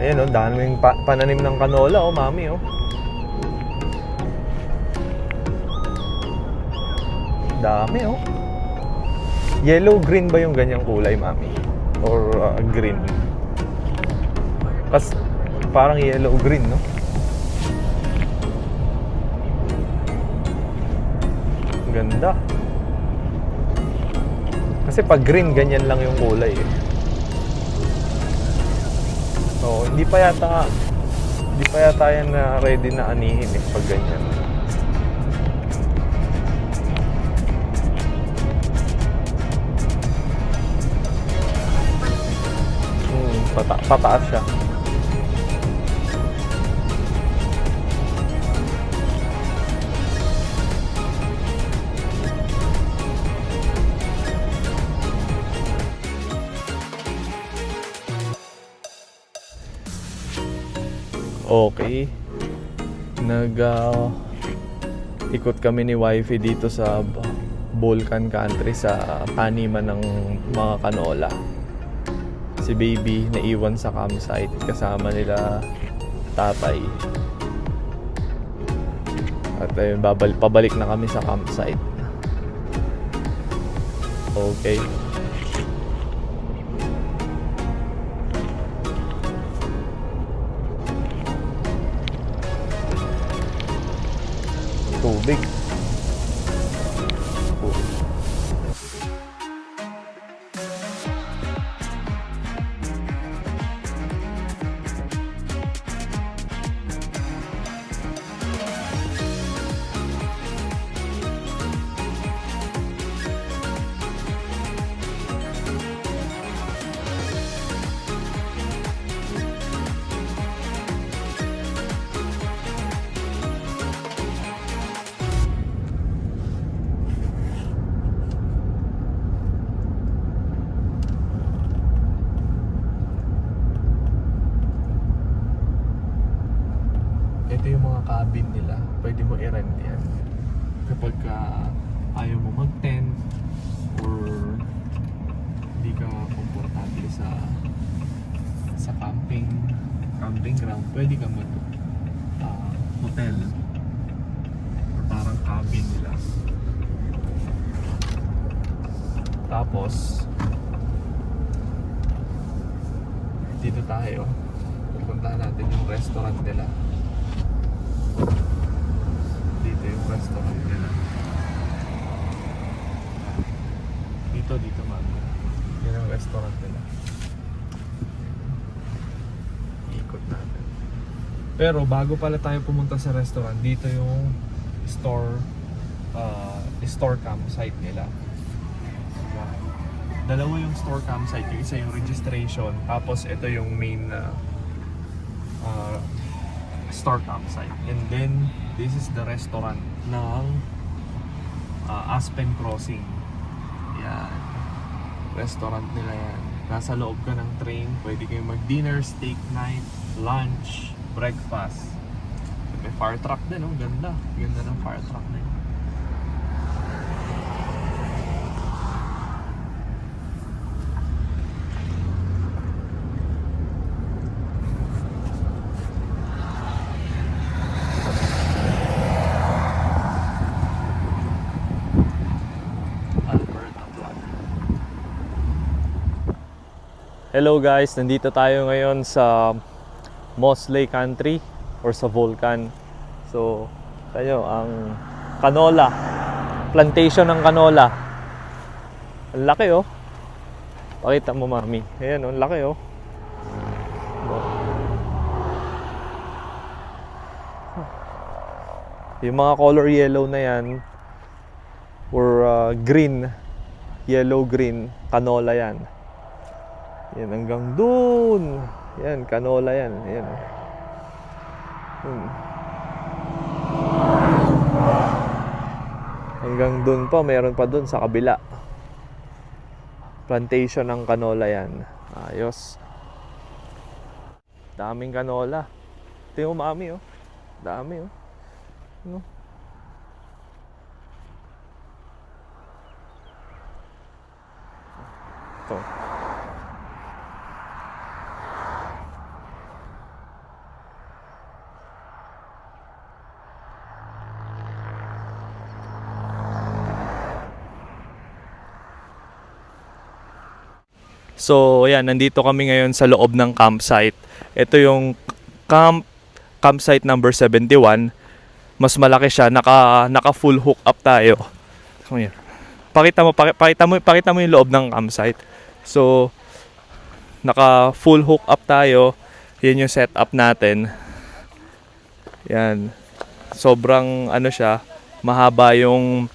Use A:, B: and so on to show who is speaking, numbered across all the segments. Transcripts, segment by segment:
A: Ayan oh, daming pananim ng canola oh, mami oh. Dami oh. Yellow-green ba yung ganyang kulay, mami? Or green? Parang yellow-green, no? Ganda. Kasi pag green, ganyan lang yung kulay eh. So, hindi pa yata yan na ready na anihin eh pag ganyan. Pataas siya. Okay. Ikot kami ni wifey dito sa Volcan Country sa taniman ng mga canola. Si baby naiwan sa campsite kasama nila tatay. At ayun, pabalik na kami sa campsite. Okay. Tubig. Ito yung mga cabin nila. Pwede mo i-rent yan. Kapag ayaw mo mag-tent or hindi ka komportable sa camping ground, pwede ka mag hotel or parang cabin nila. Tapos dito tayo, pupuntahan natin yung restaurant nila. Dito yung restaurant nila. Dito mami. Yan ang restaurant nila. Ikot natin. Pero bago pala tayo pumunta sa restaurant, dito yung store campsite nila. Dalawa yung store campsite. Yung isa yung registration, tapos ito yung main store campsite. And then this is the restaurant ng Aspen Crossing. Yan. Restaurant nila yan. Nasa loob ka ng train. Pwede kayong mag-dinner, steak night, lunch, breakfast. May fire truck din, oh. Ganda. Ganda ng fire truck na yun. Hello guys, nandito tayo ngayon sa Moss Lake Country or sa Volcan. So, tayo ang canola, plantation ng canola. Ang laki oh. Pakita mo mami. Ayan oh, ang laki oh. Yung mga color yellow na yan or green, yellow green, canola yan. Yan hanggang doon. Yan, canola yan. Yan. Hanggang doon pa, mayroon pa doon sa kabila. Plantation ng canola yan. Ayos. Daming canola. Tingnan mo mami oh. Dami oh. No? Ito. So, ayan, nandito kami ngayon sa loob ng campsite. Ito yung campsite number 71. Mas malaki siya, naka full hook up tayo. Come here. Pakita mo yung loob ng campsite. So, naka full hook up tayo. Yan yung setup natin. Yan. Sobrang ano siya, mahaba yung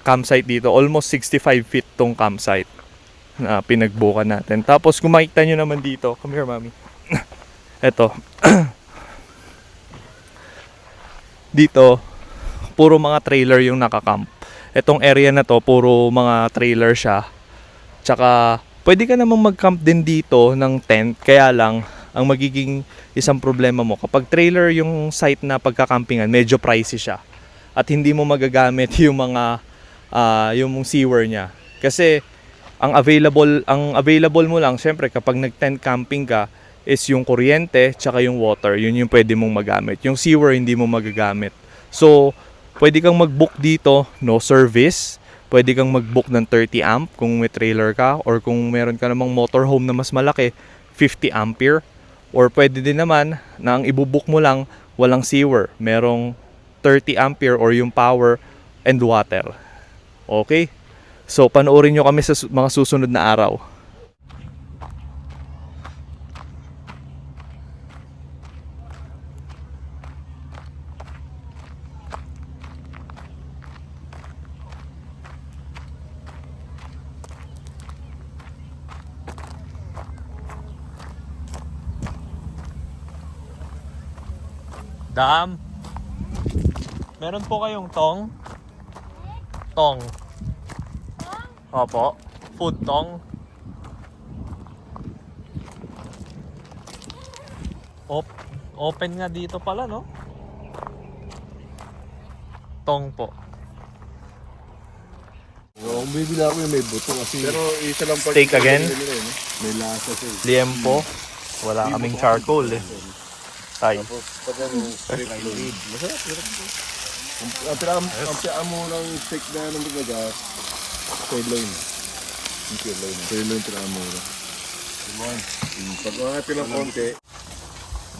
A: campsite dito. Almost 65 feet tong campsite na pinagbukan natin. Tapos kung makikita nyo naman dito, come here mami. Eto. Dito, puro mga trailer yung nakacamp. Etong area na to, puro mga trailer siya. Tsaka, pwede ka namang mag-camp din dito ng tent. Kaya lang, ang magiging isang problema mo, kapag trailer yung site na pagkakampingan, medyo pricey siya. At hindi mo magagamit yung mga yung sewer niya. Kasi ang available mo lang syempre kapag nag-tent camping ka is yung kuryente tsaka yung water. Yun yung pwede mong magamit. Yung sewer hindi mo magagamit. So, pwede kang mag-book dito, no service. Pwede kang mag-book ng 30 amp kung may trailer ka, or kung meron ka namang motorhome na mas malaki, 50 ampere. Or pwede din naman na ang ibubook mo lang walang sewer, merong 30 ampere or yung power and water. Okay? So, panoorin nyo kami sa mga susunod na araw. Dam, meron po kayong tong? Tong. Opo. Food tong. Open nga dito pala, no? Tong po.
B: Kung bibili ako yung may buto kasi. Pero isa lang pa.
A: Steak again?
B: May lasa siya.
A: Liempo. Wala kaming charcoal eh. Tay.
B: Tapos pag ano, steak lead. Masarap. Ang piyaan mo ng steak na ng magaga, sirloin. Yung sirloin. Sirloin piyaan mo. Diba? Pag mga pilang konti.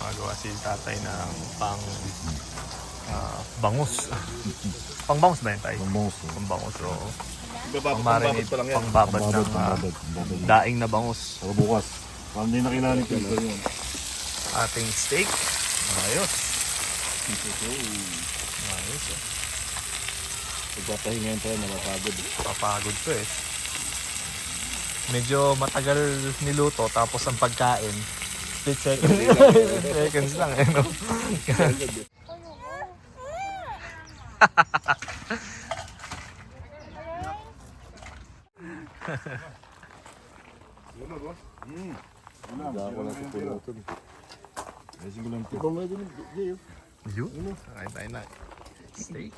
A: Magawa si tatay ng bangus. Pang bangus ba yun, tay? Pang bangus, oo. Pang marinate, pang babad ng daing na bangus.
B: Para bukas. Parang hindi na kailangan ito yun.
A: Ating steak. Ayos. Ayos eh.
B: Pagpapahingayin tayo, napapagod.
A: Papagod ko eh. Medyo matagal niluto tapos ang pagkain. Split seconds. Seconds lang eh, no?
B: Dako lang sa pulutan. Ayusin ko lang ito. Ikaw mo na din.
A: Yun. Ay na. Steak.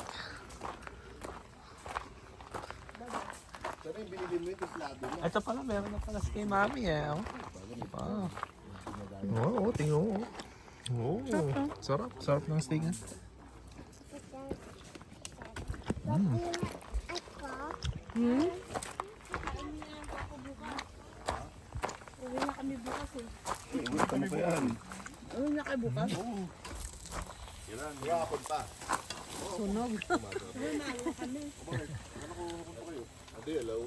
A: Ito pala, meron na pala kay mami eh. Oh. Oo, tingnan mo. Oo. Sarap. Sarap ng steak eh.
C: Uwi na kami bukas eh.
B: Ano ba yan?
C: Uwi na kayo bukas?
B: Hapon pa.
C: Sunog.
B: Adi, alaw.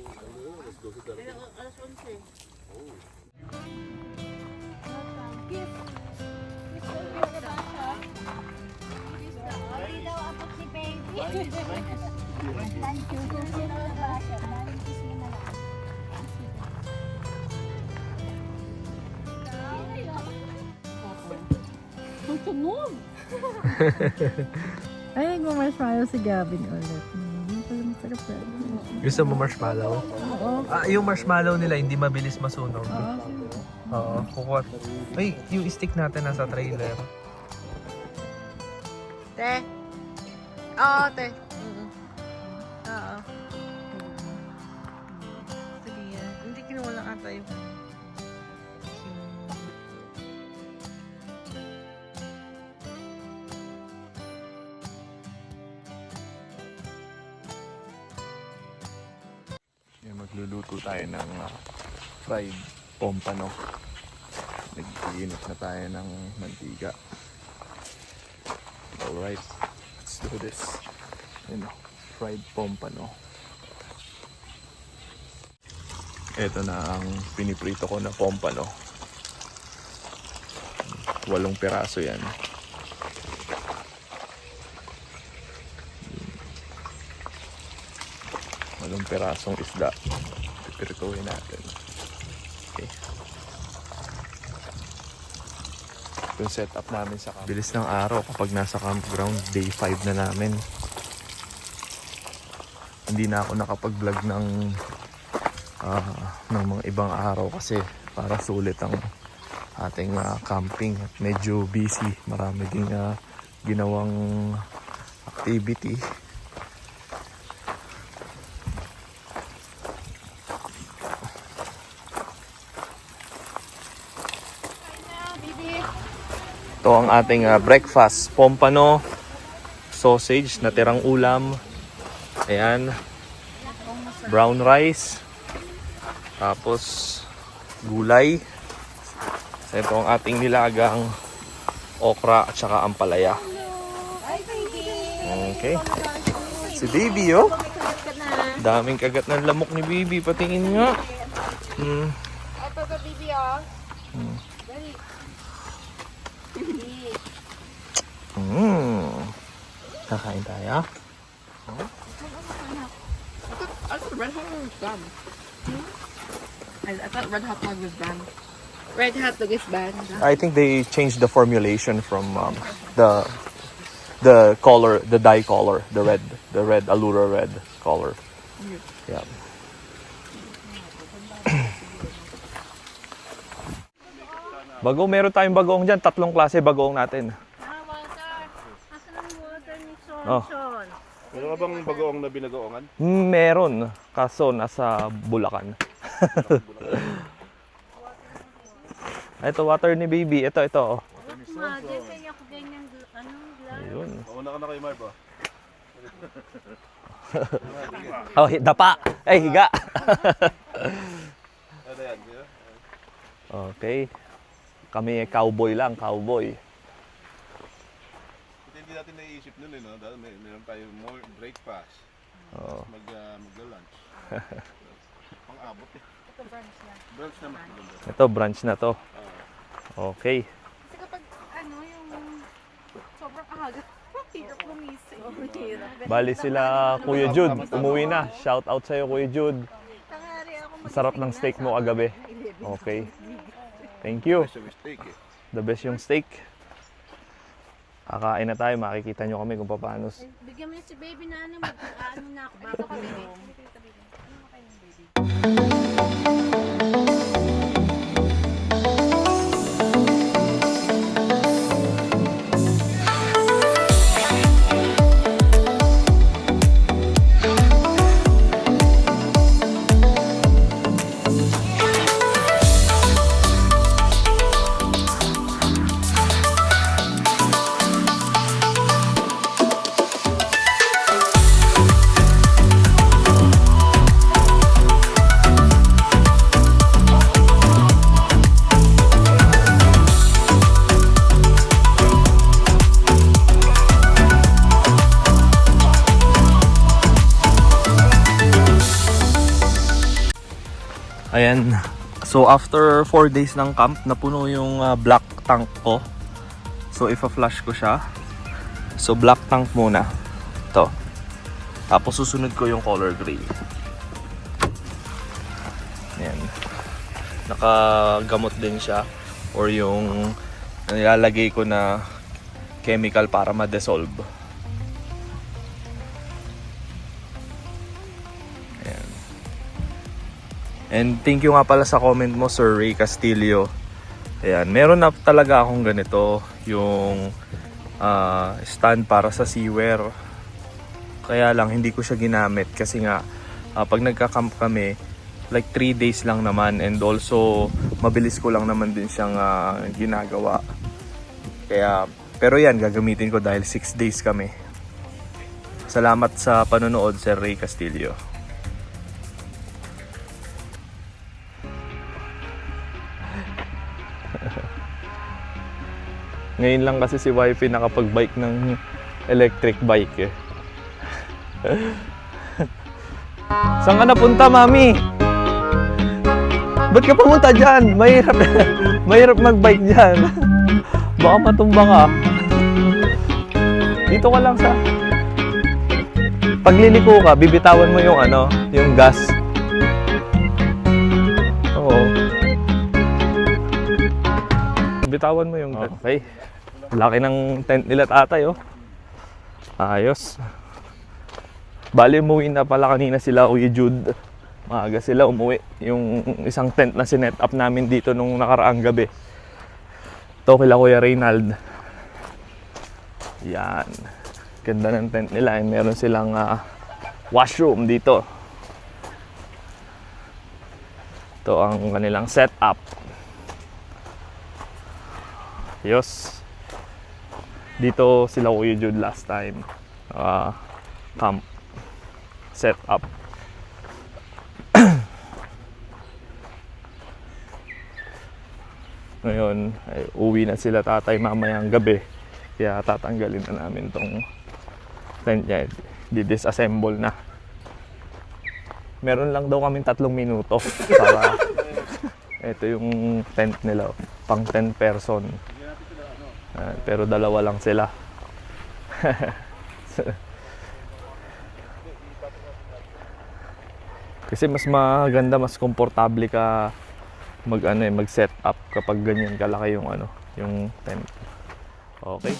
B: Let's go sa
C: Pero alas 11.
D: Hindi daw abot si baby. Thank you. Hindi daw nabasa. Narinig mo na lang.
C: Ang sunog! Ay, marshmallow si Gavin ulit. Masarap na.
A: Gusto mo marshmallow?
C: Oo.
A: Yung marshmallow nila hindi mabilis masunog.
C: Oo.
A: Oo, kukuha. Ay, yung stick natin nasa trailer.
C: Te. Oo, te. Oo. Sige yan. Hindi kinuha lang ata yung...
A: Magluluto tayo ng fried pompano. Nag-iinit na tayo ng mantika. Alright, let's do this. Fried pompano. Ito na ang piniprito ko na pompano. 8 piraso yan. 8 pirasong isda. Pipirituhin natin. Okay. Yung setup namin sa camp. Bilis ng araw kapag nasa campground. Day 5 na namin. Hindi na ako nakapag-vlog ng mga ibang araw kasi para sulit ang ating camping. Medyo busy. Marami ding ginawang activity. Ito ang ating breakfast. Pompano, sausage, natirang ulam. Ayan. Brown rice. Tapos, gulay. So, ito ang ating nilagang okra at saka ampalaya. Okay. Si Baby, oh. Daming kagat ng lamok ni Baby. Patingin nga.
D: Ito ka, baby, oh. Dali.
A: Kakain tayo.
E: I thought Red Hot was banned. I thought Red Hot Dog was banned. Red Hot Dog is banned.
A: I think they changed the formulation from the color, the dye color, the red Allura red color. Yeah. Meron tayong bagoong dyan. 3 klase bagoong natin.
D: Water. Asan ang water ni Son?
A: Oh.
D: Son?
B: Meron ka bang bagoong na binagoongan?
A: Meron. Kaso nasa Bulacan. Ito, water ni Baby. Ito. Oh.
D: Mother, kaya ako ganyan, glass.
A: Ayun.
B: Mauna ka na kay Marv, ah.
A: Oh, dapa. Ay, higa.
B: Ano yan? Di ba?
A: Okay. Kami cowboy lang, cowboy.
B: Hindi natin naiisip nun no? Dahil meron tayo more breakfast.
A: Oo.
B: Magla-lunch. Pang-abot eh.
D: Ito brunch na.
B: Brunch naman.
A: Ito, brunch na to. Okay.
E: Kasi kapag yung sobrang aga, hirap gumising.
A: Bali sila Kuya Jude, umuwi na. Shout out sa'yo Kuya Jude. Masarap ng steak mo kagabi. Okay. Thank you.
B: Sa mistake eh.
A: The best yung steak. Kakain na tayo, makikita nyo kami kung paano.
D: Bigyan mo na si baby na mag-ano na ako. Baka ka, baby. Ayan. So after 4 days ng camp, napuno yung black tank ko. So ifa-flush ko siya. So black tank muna. Ito. Tapos susunod ko yung color gray. Ayan. Nakagamot din siya. Or yung nilalagay ko na chemical para ma-dissolve. And thank you nga pala sa comment mo, Sir Ray Castillo. Ayan, meron na talaga akong ganito, yung stand para sa seaware. Kaya lang, hindi ko siya ginamit kasi nga, pag nagka-camp kami, like 3 days lang naman, and also, mabilis ko lang naman din siyang ginagawa. Kaya, pero yan, gagamitin ko dahil 6 days kami. Salamat sa panonood, Sir Ray Castillo.
A: Ngayon lang kasi si wifey nakapag-bike ng electric bike eh. Saan ka napunta, Mami? Ba't ka pumunta dyan? Mahirap, mahirap mag-bike dyan. Baka matumba ka. Dito ka lang sa... Pagliliko ka, bibitawan mo yung ano, yung gas. Oo. Bitawan mo yung gas. Okay. Laki ng tent nila tatay, oh. Ayos. Bali, umuwi na pala kanina sila, Kuya Jude. Maaga sila umuwi. Yung isang tent na sinet up namin dito nung nakaraang gabi. Ito kila Kuya Reynald. Yan. Ganda ng tent nila. Meron silang washroom dito. Ito ang kanilang setup. Yos. Dito sila Kuya Jude last time. Camp. Setup. Ngayon, ay, uwi na sila tatay mamayang gabi. Kaya tatanggalin na namin tong tent niya. Di-disassemble na. Meron lang daw kaming 3 minuto para ito yung tent nila. Pang 10 person. Pero 2 lang sila. Kasi mas maganda, mas komportable ka mag-set up kapag ganyan kalaki yung yung tent. Okay.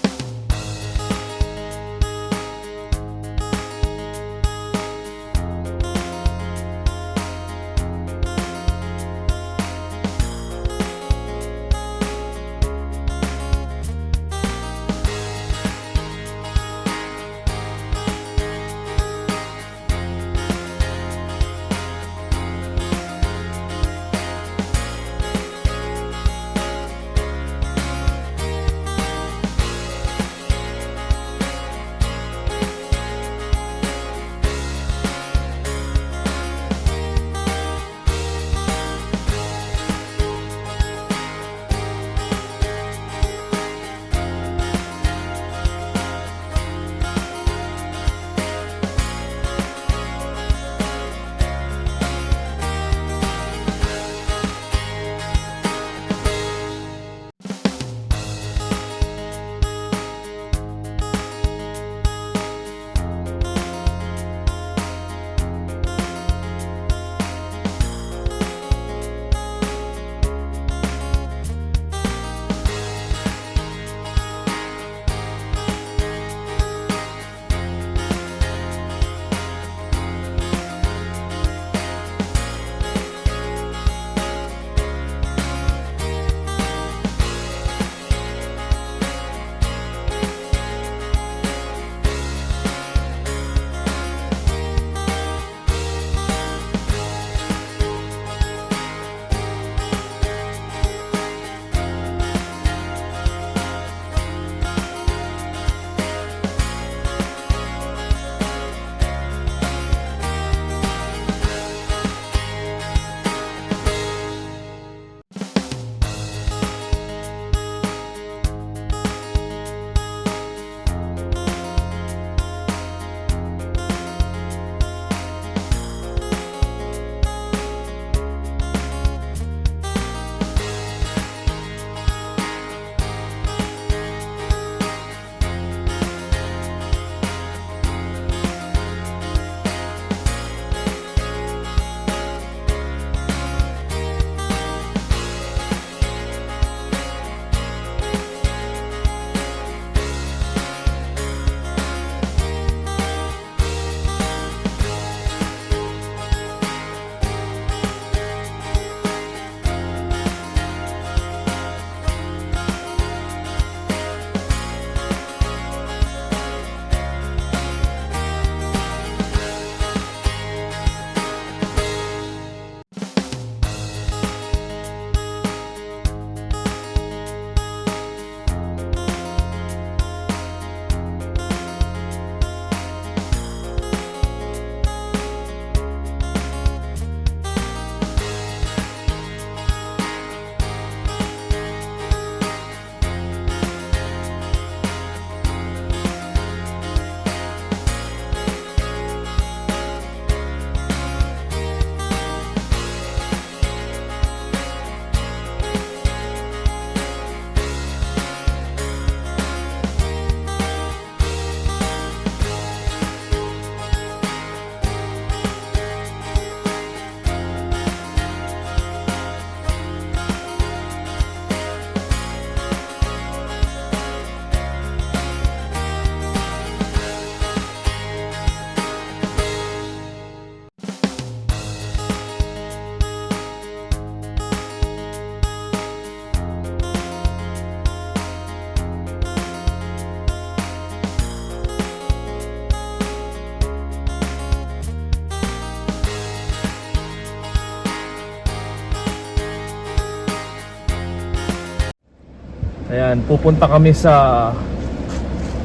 A: Ayan, pupunta kami sa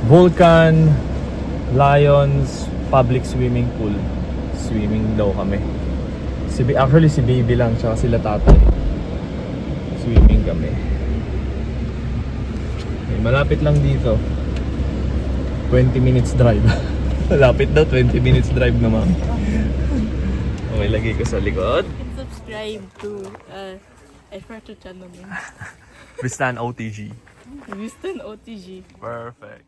A: Volcan Lions Public Swimming Pool. Swimming daw kami. Actually si baby lang tsaka sila tatay. Swimming kami. Okay, malapit lang dito. 20 minutes drive. Malapit daw, 20 minutes drive naman. Okay, lagay ko sa likod.
E: Subscribe to Efforto channel name.
A: Vistan OTG.
E: Houston OTG.
A: Perfect.